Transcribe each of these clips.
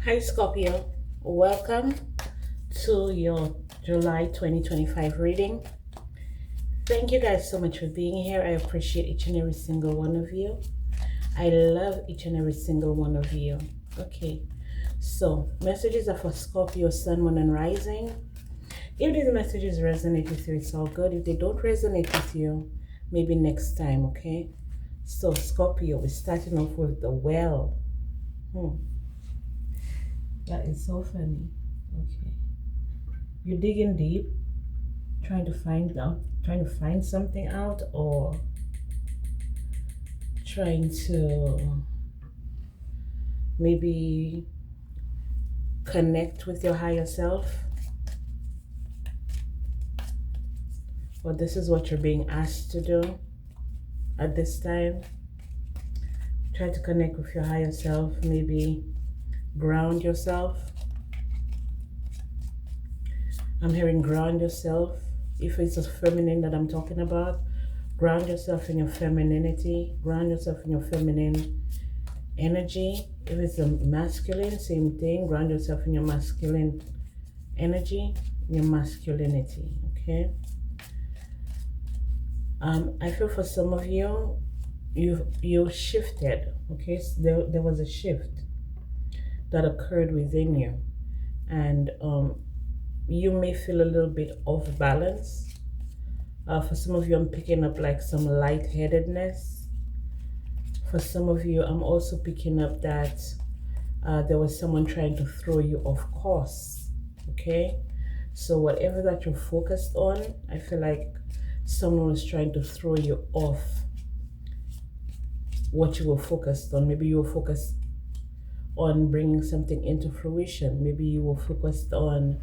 Hi Scorpio, welcome to your July 2025 reading. Thank you guys so much for being here. I appreciate each and every single one of you. I love each and every single one of you. Okay, so messages are for Scorpio, Sun, Moon, and Rising. If these messages resonate with you, it's all good. If they don't resonate with you, maybe next time, okay? So Scorpio, we're starting off with the well. That is so funny. Okay. You're digging deep, trying to find something out, or trying to maybe connect with your higher self. Or this is what you're being asked to do at this time. Try to connect with your higher self, maybe ground yourself. I'm hearing ground yourself. If it's a feminine that I'm talking about, ground yourself in your femininity, ground yourself in your feminine energy. If it's a masculine, same thing, ground yourself in your masculine energy, your masculinity, okay? I feel for some of you, you shifted, okay? So there was a shift that occurred within you, and you may feel a little bit off balance. For some of you, I'm picking up like some lightheadedness. For some of you, I'm also picking up that there was someone trying to throw you off course, okay? So whatever that you're focused on, I feel like someone was trying to throw you off what you were focused on. Maybe you were focused on bringing something into fruition. Maybe you were focused on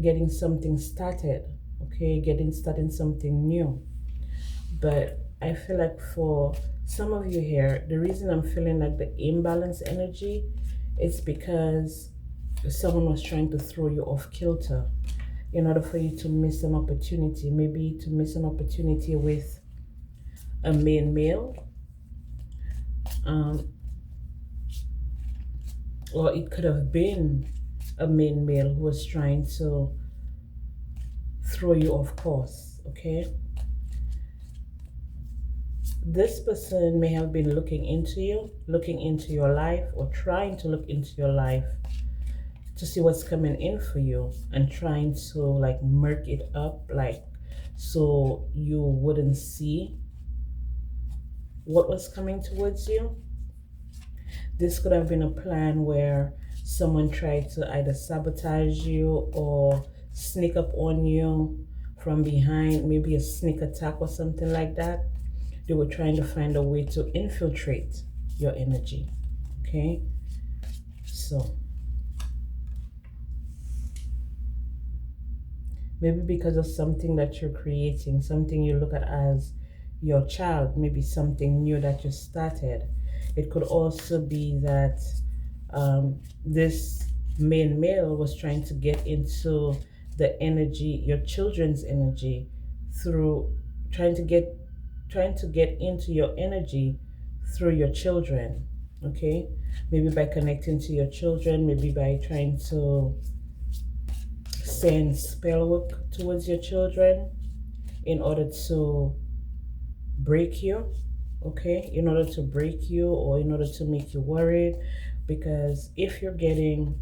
getting something started, okay, starting something new. But I feel like for some of you here, the reason I'm feeling like the imbalance energy is because someone was trying to throw you off kilter in order for you to miss an opportunity, maybe to miss an opportunity with a main male, or it could have been a main male who was trying to throw you off course, okay? This person may have been looking into you, looking into your life, or trying to look into your life to see what's coming in for you, and trying to like murk it up, like so you wouldn't see what was coming towards you. This could have been a plan where someone tried to either sabotage you or sneak up on you from behind, maybe a sneak attack or something like that. They were trying to find a way to infiltrate your energy, okay? So maybe because of something that you're creating, something you look at as your child, maybe something new that you started. It could also be that this main male was trying to get into the energy, your children's energy, through trying to get into your energy through your children, okay? Maybe by connecting to your children, maybe by trying to send spell work towards your children in order to break you, okay? In order to break you, or in order to make you worried. Because if you're getting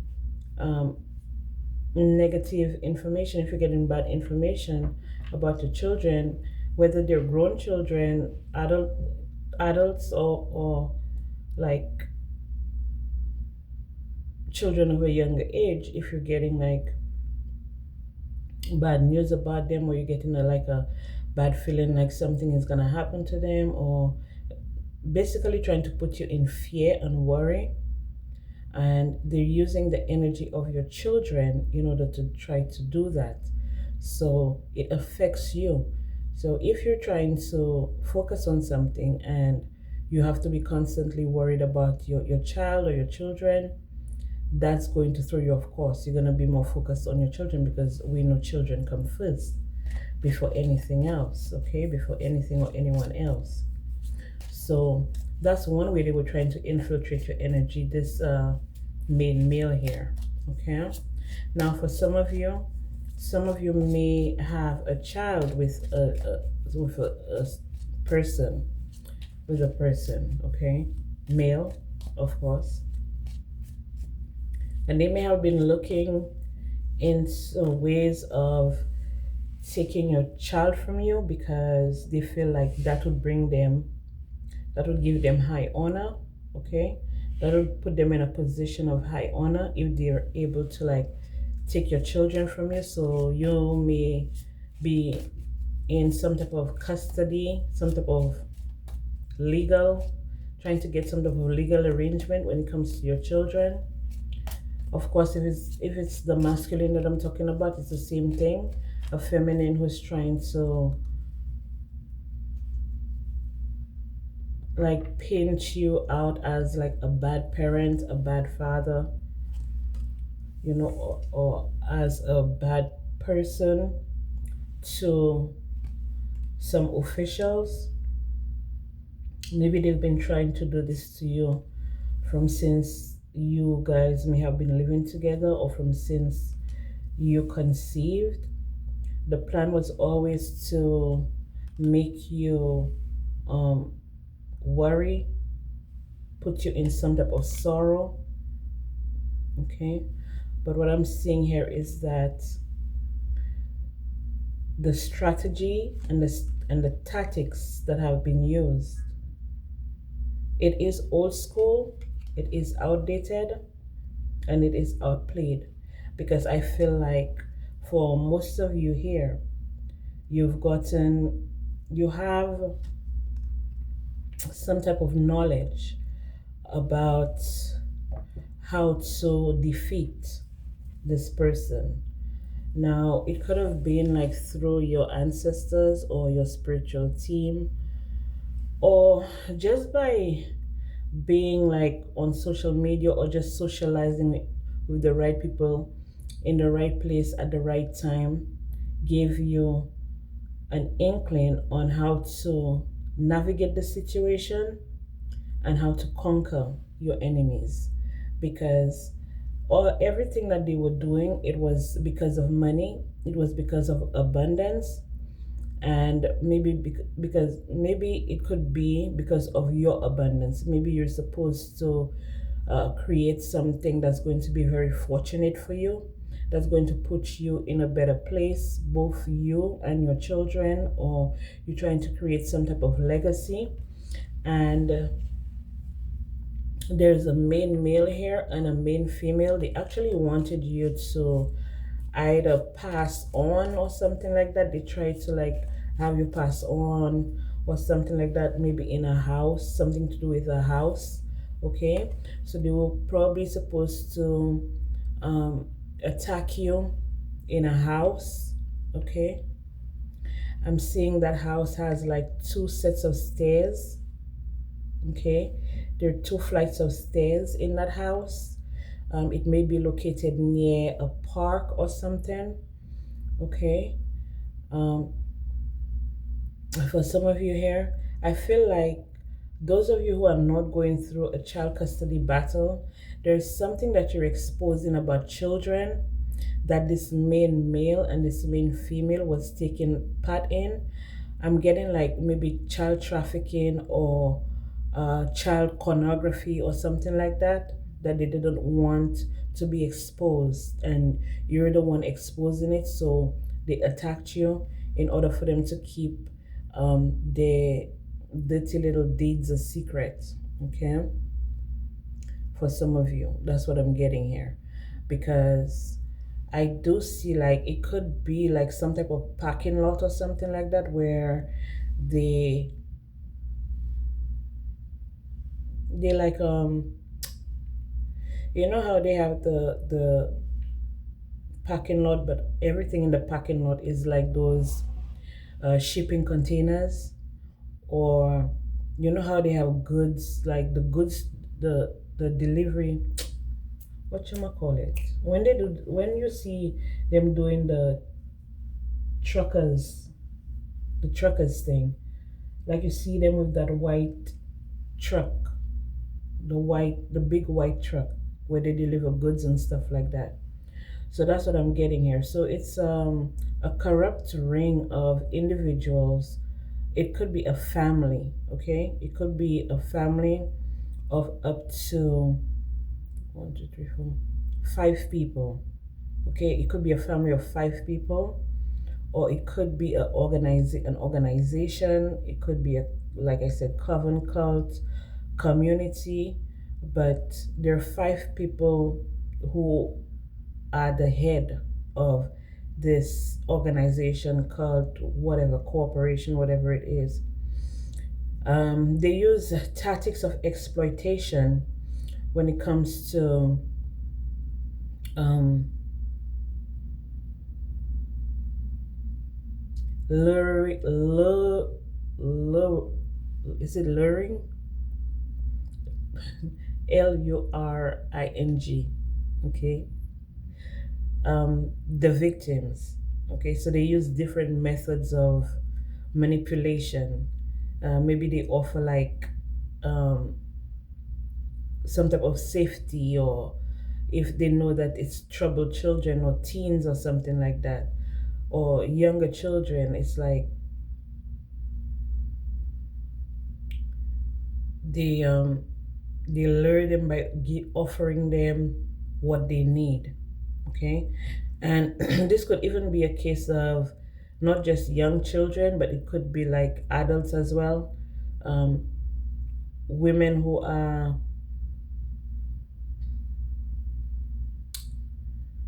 negative information, if you're getting bad information about your children, whether they're grown children, adults, or like children of a younger age, if you're getting like bad news about them, or you're getting a bad feeling like something is gonna happen to them, or basically trying to put you in fear and worry, and they're using the energy of your children in order to try to do that. So it affects you. So if you're trying to focus on something and you have to be constantly worried about your child or your children, that's going to throw you off course. You're going to be more focused on your children, because we know children come first before anything else, okay? Before anything or anyone else. So that's one way they were trying to infiltrate your energy. This main male here. Okay, now for some of you may have a child with a person, with a person, okay, male, of course, and they may have been looking into ways of taking your child from you because they feel like that would bring them, that would give them high honor, okay, that would put them in a position of high honor if they're able to like take your children from you. So you may be in some type of custody, some type of legal, trying to get some type of legal arrangement when it comes to your children. Of course, if it's the masculine that I'm talking about, it's the same thing. A feminine who's trying to like paint you out as like a bad parent, a bad father, you know, or as a bad person to some officials. Maybe they've been trying to do this to you from since you guys may have been living together or from since you conceived. The plan was always to make you worry, put you in some type of sorrow, okay? But what I'm seeing here is that the strategy and the tactics that have been used, it is old school, it is outdated, and it is outplayed, because I feel like for most of you here, you have some type of knowledge about how to defeat this person. Now, it could have been like through your ancestors or your spiritual team, or just by being like on social media or just socializing with the right people in the right place at the right time gave you an inkling on how to navigate the situation and how to conquer your enemies, because everything that they were doing, it was because of money, it was because of abundance, and maybe because maybe it could be because of your abundance. Maybe you're supposed to create something that's going to be very fortunate for you, that's going to put you in a better place, both you and your children, or you're trying to create some type of legacy. And there's a main male here and a main female. They actually wanted you to either pass on or something like that. They tried to like have you pass on or something like that, maybe in a house, something to do with a house, okay? So they were probably supposed to attack you in a house, okay? I'm seeing that house has like 2 sets of stairs, okay? There are 2 flights of stairs in that house. It may be located near a park or something, okay? For some of you here, I feel like those of you who are not going through a child custody battle, there's something that you're exposing about children that this main male and this main female was taking part in. I'm getting like maybe child trafficking or child pornography or something like that they didn't want to be exposed, and you're the one exposing it, so they attacked you in order for them to keep their dirty little deeds a secret, okay? For some of you, that's what I'm getting here, because I do see like it could be like some type of parking lot or something like that where they like you know how they have the parking lot, but everything in the parking lot is like those shipping containers, or you know how they have goods, like the goods, the delivery, what you call it, when they do, when you see them doing the truckers thing, like you see them with that white truck, the big white truck, where they deliver goods and stuff like that. So that's what I'm getting here. So it's a corrupt ring of individuals. It could be a family, okay? It could be a family of up to one, two, three, four, 5 people. Okay, it could be a family of 5 people, or it could be an organization. It could be a, like I said, coven cult, community, but there are 5 people who are the head of this organization called whatever corporation, whatever it is. They use tactics of exploitation when it comes to um, luring, is it luring? Luring. Okay. The victims. Okay, so they use different methods of manipulation. Maybe they offer like um, some type of safety, or if they know that it's troubled children or teens or something like that, or younger children, it's like they they lure them by offering them what they need. Okay, and this could even be a case of not just young children, but it could be like adults as well. um, Women who are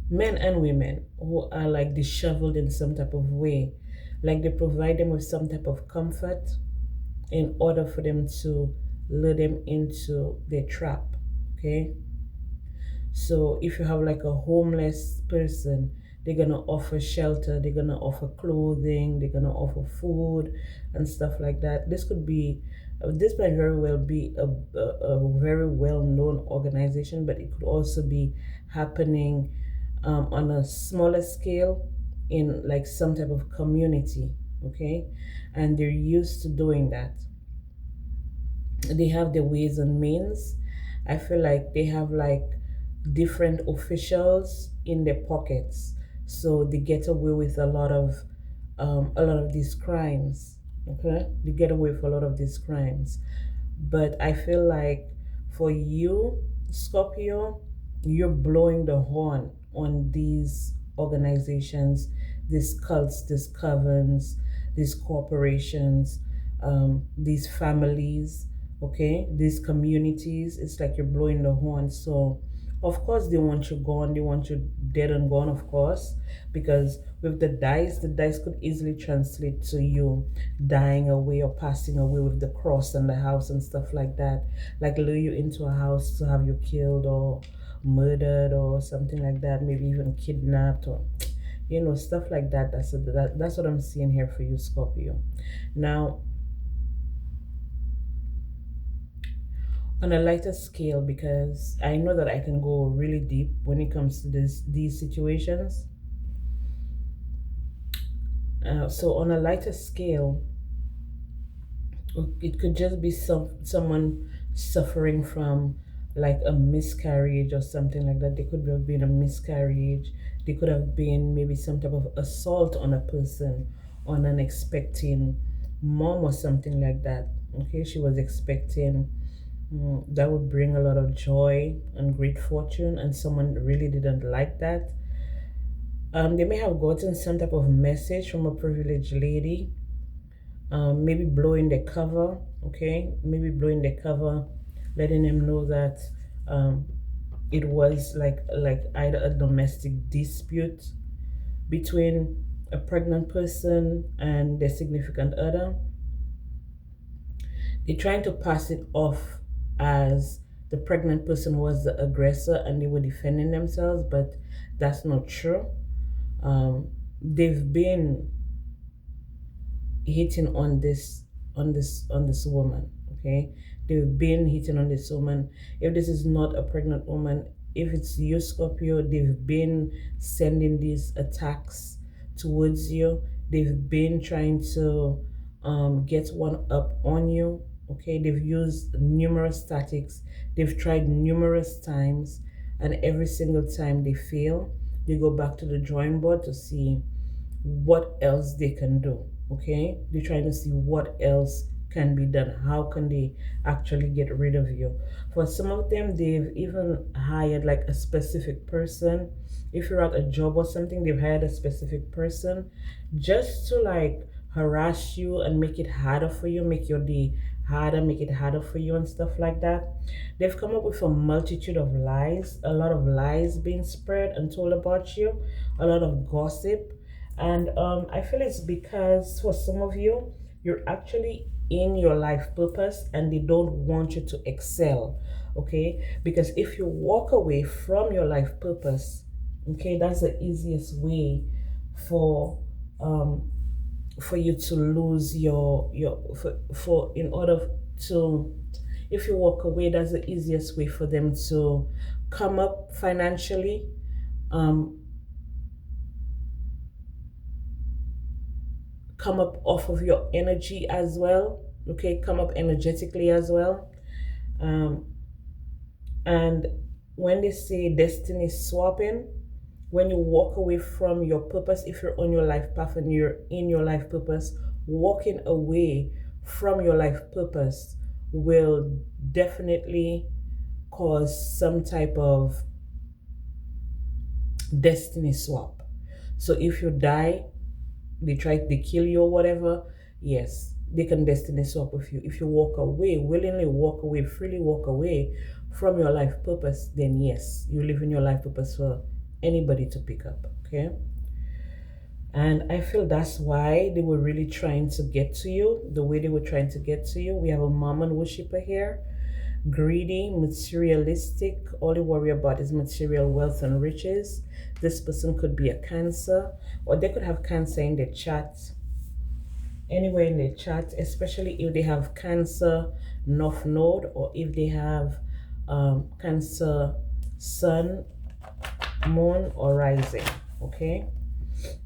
men and women who are like disheveled in some type of way, like they provide them with some type of comfort in order for them to lure them into their trap. Okay, so if you have like a homeless person, they're gonna offer shelter, they're gonna offer clothing, they're gonna offer food and stuff like that. This might very well be a very well known organization, but it could also be happening on a smaller scale in like some type of community. Okay, and they're used to doing that. They have their ways and means. I feel like they have like different officials in their pockets, so they get away with a lot of these crimes. Okay, they get away with a lot of these crimes. But I feel like for you, Scorpio, you're blowing the horn on these organizations, these cults, these covens, these corporations, these families, okay, these communities. It's like you're blowing the horn. So, of course, they want you gone, they want you dead and gone, of course, because with the dice could easily translate to you dying away or passing away with the cross and the house and stuff like that, like lure you into a house to have you killed or murdered or something like that, maybe even kidnapped, or stuff like that. That's what I'm seeing here for you, Scorpio. Now, on a lighter scale, because I know that I can go really deep when it comes to these situations. So on a lighter scale, it could just be someone suffering from like a miscarriage or something like that. They could have been a miscarriage. They could have been maybe some type of assault on a person, on an expecting mom or something like that. Okay, she was expecting. That would bring a lot of joy and great fortune, and someone really didn't like that. They may have gotten some type of message from a privileged lady, maybe blowing the cover, okay? Maybe blowing the cover, letting them know that it was like either a domestic dispute between a pregnant person and their significant other. They're trying to pass it off as the pregnant person was the aggressor and they were defending themselves, but that's not true. They've been hitting on this woman. Okay, they've been hitting on this woman. If this is not a pregnant woman, if it's you, Scorpio, they've been sending these attacks towards you. They've been trying to get one up on you. Okay, they've used numerous tactics. They've tried numerous times. and every single time they fail, they go back to the drawing board to see what else they can do. Okay, they're trying to see what else can be done. How can they actually get rid of you? For some of them, they've even hired like a specific person. If you're at a job or something, they've hired a specific person just to like harass you and make it harder for you, make your day harder, make it harder for you and stuff like that. They've come up with a multitude of lies, a lot of lies being spread and told about you, a lot of gossip. And I feel it's because for some of you, you're actually in your life purpose and they don't want you to excel. Okay, because if you walk away from your life purpose, okay, that's the easiest way for um for you to lose for in order to, if you walk away, that's the easiest way for them to come up financially, um come up off of your energy as well. Okay, come up energetically as well. um and when they say destiny swapping, when you walk away from your purpose, if you're on your life path and you're in your life purpose, walking away from your life purpose will definitely cause some type of destiny swap. So if you die, they kill you or whatever, yes, they can destiny swap with you. If you walk away, willingly walk away, freely walk away from your life purpose, then yes, you live in your life purpose for anybody to pick up. Okay, and I feel that's why they were really trying to get to you the way they were trying to get to you. We have a mammon worshiper here, greedy, materialistic, all they worry about is material wealth and riches. This person could be a Cancer, or they could have Cancer in their chart, anywhere in their chart, especially if they have Cancer North Node, or if they have Cancer Sun, Moon, or Rising. Okay,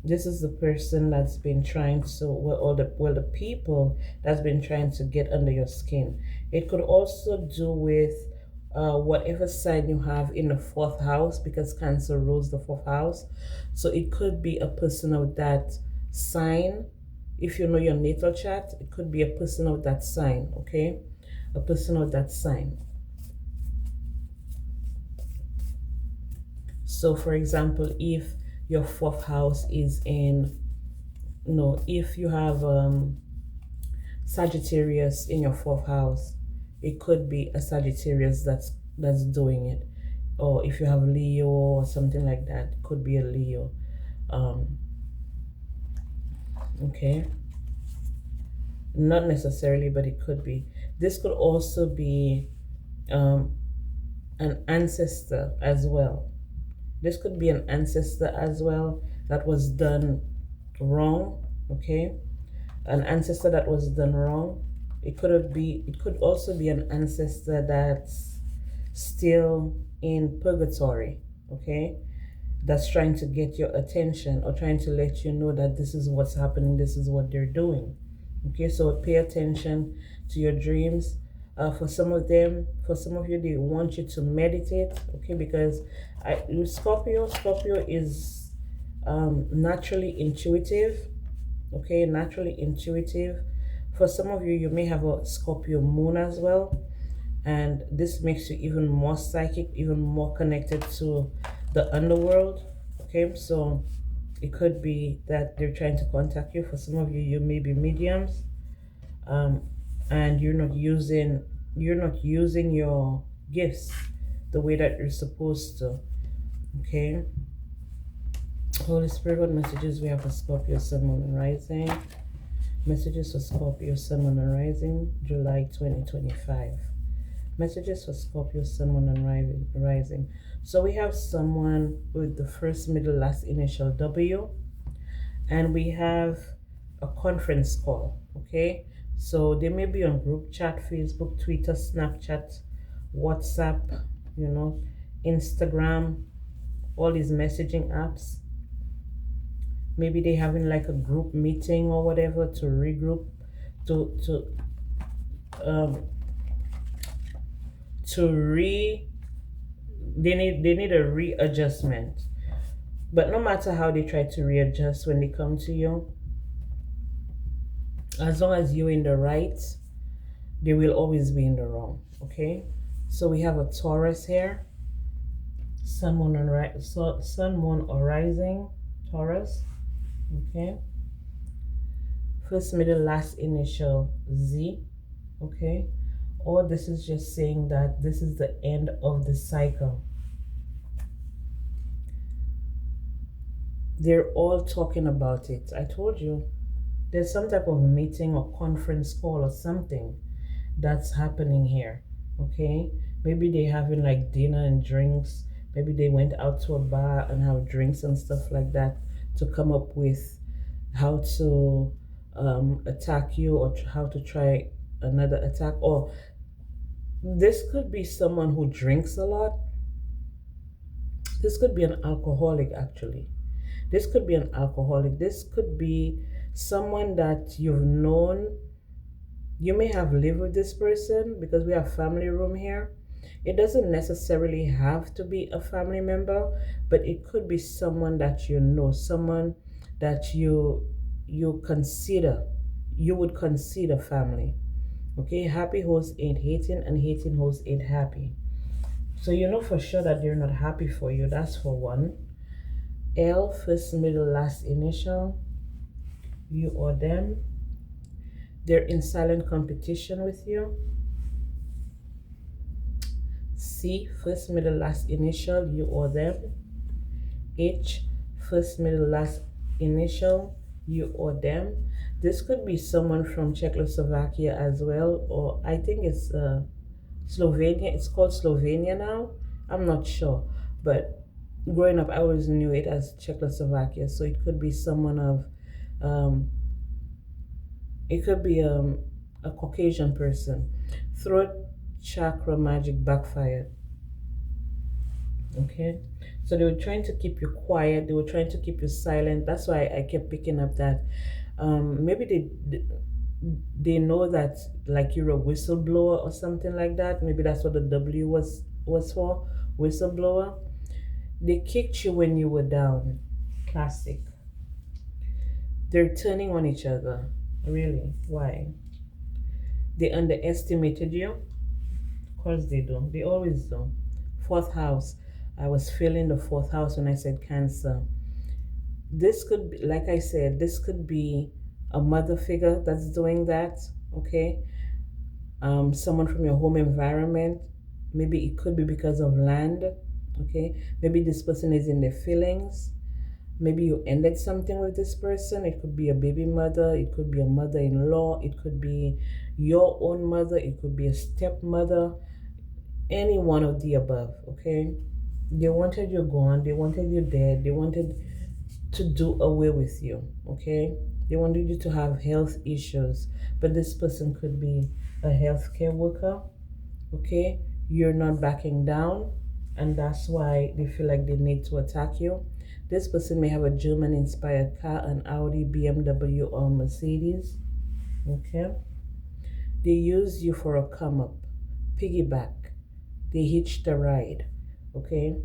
this is the person that's been trying to, the people that's been trying to get under your skin. It could also do with whatever sign you have in the fourth house, because Cancer rules the fourth house. So it could be a person of that sign. If you know your natal chart, it could be a person of that sign. Okay, a person of that sign. So for example, if your fourth house is in, no, if you have Sagittarius in your fourth house, it could be a Sagittarius that's doing it. Or if you have Leo or something like that, it could be a Leo. Okay, not necessarily, but it could be. This could also be an ancestor as well. This could be an ancestor as well that was done wrong. Okay, an ancestor that was done wrong. It could also be an ancestor that's still in purgatory. Okay, that's trying to get your attention or trying to let you know that this is what's happening, this is what they're doing. Okay, so pay attention to your dreams. For some of you, they want you to meditate. Okay, because Scorpio is naturally intuitive. Okay, naturally intuitive. For some of you, you may have a Scorpio moon as well, and this makes you even more psychic, even more connected to the underworld. Okay, so it could be that they're trying to contact you. For some of you, you may be mediums, and you're not using your gifts the way that you're supposed to. Okay, Holy Spirit, what messages we have for Scorpio, Sun, Moon, and Rising? Messages for Scorpio, Sun, Moon, and Rising, July 2025. Messages for Scorpio, Sun, Moon, and Rising. So we have someone with the first, middle, last initial W, and we have a conference call. Okay, so they may be on group chat, Facebook, Twitter, Snapchat, WhatsApp, Instagram, all these messaging apps. Maybe they having like a group meeting or whatever to regroup, to they need a readjustment. But no matter how they try to readjust when they come to you, as long as you're in the right, they will always be in the wrong. Okay, so we have a Taurus here, sun, moon, and sun, moon, or rising, Taurus. Okay, first, middle, last initial Z. Okay, or this is just saying that this is the end of the cycle. They're all talking about it. I told you there's some type of meeting or conference call or something that's happening here. Okay, maybe they having like dinner and drinks. Maybe they went out to a bar and have drinks and stuff like that to come up with how to attack you, or how to try another attack. Or this could be someone who drinks a lot. This could be an alcoholic, actually. This could be an alcoholic. This could be someone that you've known. You may have lived with this person, because we have family room here. It doesn't necessarily have to be a family member, but it could be someone that you know, someone that you consider, you would consider family. Okay, happy host ain't hating, and hating host ain't happy. So you know for sure that they're not happy for you. That's for one. L, first, middle, last initial, you or them. They're in silent competition with you. C, first, middle, last initial, you or them. H, first, middle, last initial, you or them. This could be someone from Czechoslovakia as well, or I think it's Slovenia. It's called Slovenia now. I'm not sure, but growing up, I always knew it as Czechoslovakia. So it could be someone of, it could be a Caucasian person. Throat chakra magic backfired. Okay, so they were trying to keep you quiet. They were trying to keep you silent. That's why I kept picking up that maybe they know that like you're a whistleblower or something like that. Maybe that's what the W was for, whistleblower. They kicked you when you were down. Classic. They're turning on each other. Really? Why? They underestimated you. Of course they do. They always do. Fourth house. I was feeling the fourth house when I said Cancer. This could be, like I said, this could be a mother figure that's doing that. Okay. Someone from your home environment. Maybe it could be because of land. Okay, maybe this person is in their feelings. Maybe you ended something with this person. It could be a baby mother, it could be a mother-in-law, it could be your own mother, it could be a stepmother, any one of the above. Okay, they wanted you gone, they wanted you dead, they wanted to do away with you. Okay, they wanted you to have health issues, but this person could be a healthcare worker. Okay, you're not backing down, and that's why they feel like they need to attack you. This person may have a German inspired car, an Audi, BMW, or Mercedes. Okay, they use you for a come up, piggyback, they hitched a ride. Okay,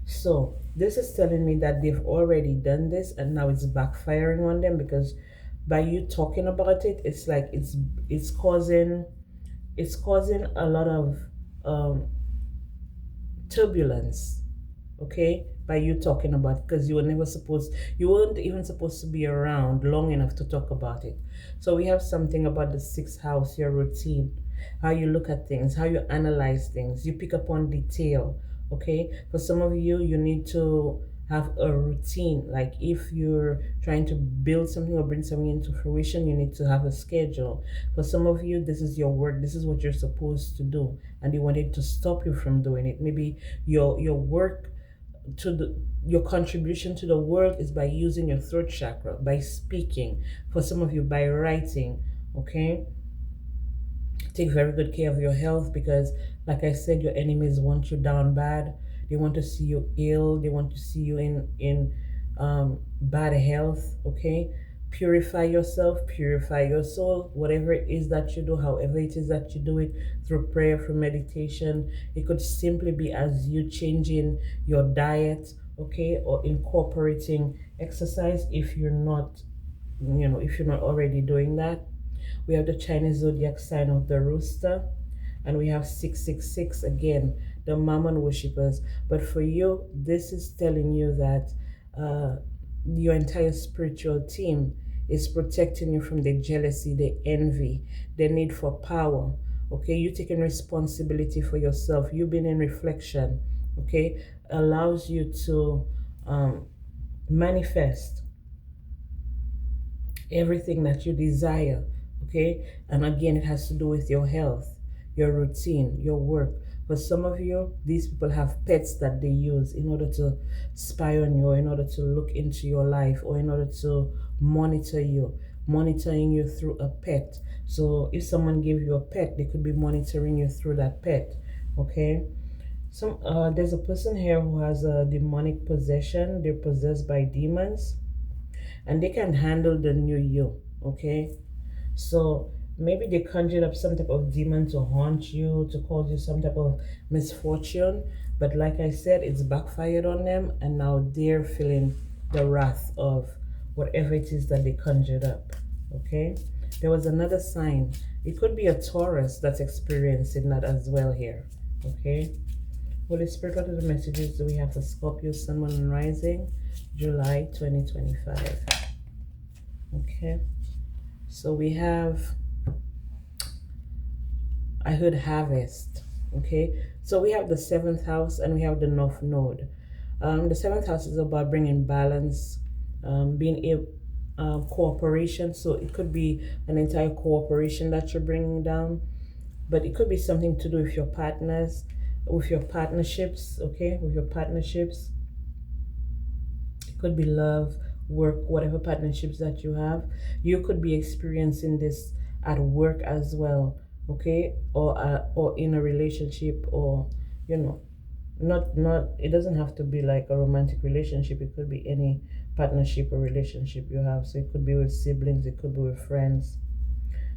so this is telling me that they've already done this and now it's backfiring on them, because by you talking about it, it's like it's causing a lot of turbulence. Okay, by you talking about it, because you weren't even supposed to be around long enough to talk about it. So we have something about the sixth house, your routine, how you look at things, how you analyze things, you pick up on detail. Okay, for some of you, you need to have a routine. Like if you're trying to build something or bring something into fruition, you need to have a schedule. For some of you, this is your work, this is what you're supposed to do, and they wanted to stop you from doing it. Maybe your work your contribution to the world is by using your throat chakra, by speaking. For some of you, by writing. Okay, take very good care of your health, because like I said, your enemies want you down bad. They want to see you ill, they want to see you in bad health. Okay, Purify yourself, purify your soul, whatever it is that you do, however it is that you do it, through prayer, through meditation. It could simply be as you changing your diet, okay, or incorporating exercise if you're not, if you're not already doing that. We have the Chinese zodiac sign of the rooster, and we have 666 again, the mammon worshippers. But for you, this is telling you that uh, your entire spiritual team is protecting you from the jealousy, the envy, the need for power. Okay, you taking responsibility for yourself. You being in reflection, okay, allows you to manifest everything that you desire. Okay, and again, it has to do with your health, your routine, your work. For some of you, these people have pets that they use in order to spy on you, in order to look into your life, or in order to monitor you, monitoring you through a pet. So if someone gave you a pet, they could be monitoring you through that pet. Okay, there's a person here who has a demonic possession. They're possessed by demons, and they can handle the new you. Okay, so maybe they conjured up some type of demon to haunt you, to cause you some type of misfortune. But like I said, it's backfired on them, and now they're feeling the wrath of whatever it is that they conjured up. Okay? There was another sign. It could be a Taurus that's experiencing that as well here. Okay? Holy Spirit, what are the messages do we have for Scorpio, Sun, Moon, and Rising, July 2025? Okay? So we have, I heard harvest. Okay, so we have the seventh house and we have the north node. The seventh house is about bringing balance, being a cooperation. So it could be an entire cooperation that you're bringing down, but it could be something to do with your partners, with your partnerships. Okay, with your partnerships. It could be love, work, whatever partnerships that you have. You could be experiencing this at work as well, okay, or in a relationship, or you know, not it doesn't have to be like a romantic relationship. It could be any partnership or relationship you have. So it could be with siblings, it could be with friends,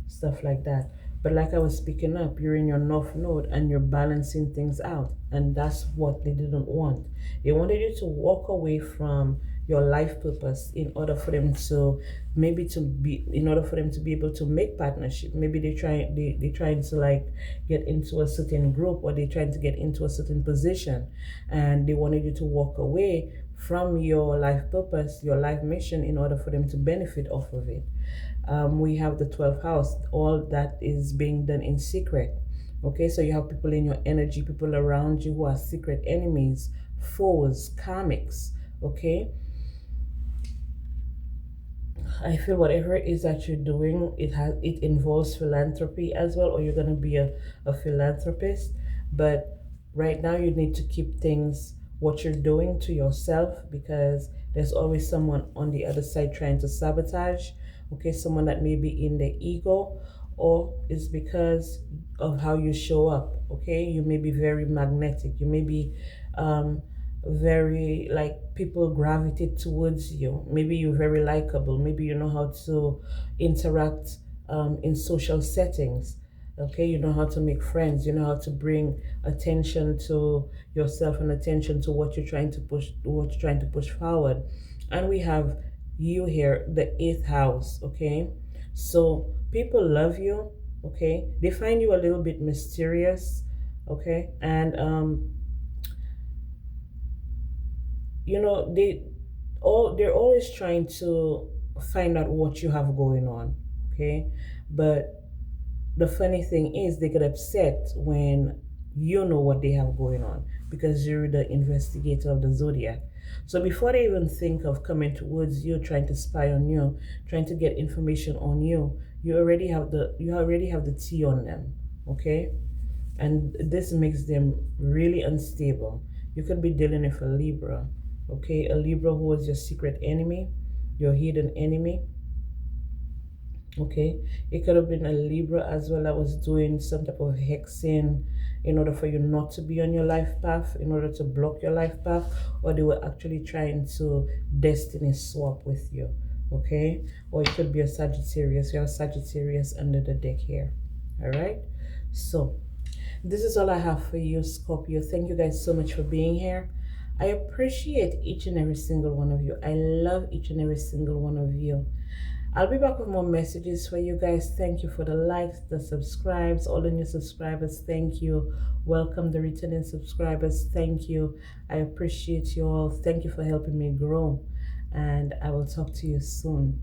stuff like that. But like I was speaking up, you're in your north node and you're balancing things out, and that's what they didn't want. They wanted you to walk away from your life purpose in order for them to in order for them to be able to make partnership. Maybe they trying to like get into a certain group, or they trying to get into a certain position, and they wanted you to walk away from your life purpose, your life mission, in order for them to benefit off of it. We have the 12th house. All that is being done in secret. Okay, so you have people in your energy, people around you who are secret enemies, foes, karmics. Okay, I feel whatever it is that you're doing, it involves philanthropy as well, or you're gonna be a philanthropist. But right now you need to keep things what you're doing to yourself, because there's always someone on the other side trying to sabotage. Okay, someone that may be in the ego, or it's because of how you show up. Okay, you may be very magnetic, you may be very like people gravitate towards you. Maybe you're very likable, maybe you know how to interact in social settings. Okay, you know how to make friends, you know how to bring attention to yourself and attention to what you're trying to push forward. And we have you here, the eighth house. Okay, so people love you. Okay, they find you a little bit mysterious. Okay, and they're always trying to find out what you have going on. Okay, but the funny thing is they get upset when you know what they have going on, because you're the investigator of the zodiac. So before they even think of coming towards you, trying to spy on you, trying to get information on you, you already have the tea on them. Okay, and this makes them really unstable. You could be dealing with a Libra. Okay, a Libra who is your secret enemy, your hidden enemy. Okay, it could have been a Libra as well that was doing some type of hexing in order for you not to be on your life path, in order to block your life path, or they were actually trying to destiny swap with you. okay? Or it could be a Sagittarius. You have Sagittarius under the deck here, all right? So this is all I have for you, Scorpio. Thank you guys so much for being here. I appreciate each and every single one of you. I love each and every single one of you. I'll be back with more messages for you guys. Thank you for the likes, the subscribes, all the new subscribers. Thank you. Welcome the returning subscribers. Thank you. I appreciate you all. Thank you for helping me grow. And I will talk to you soon.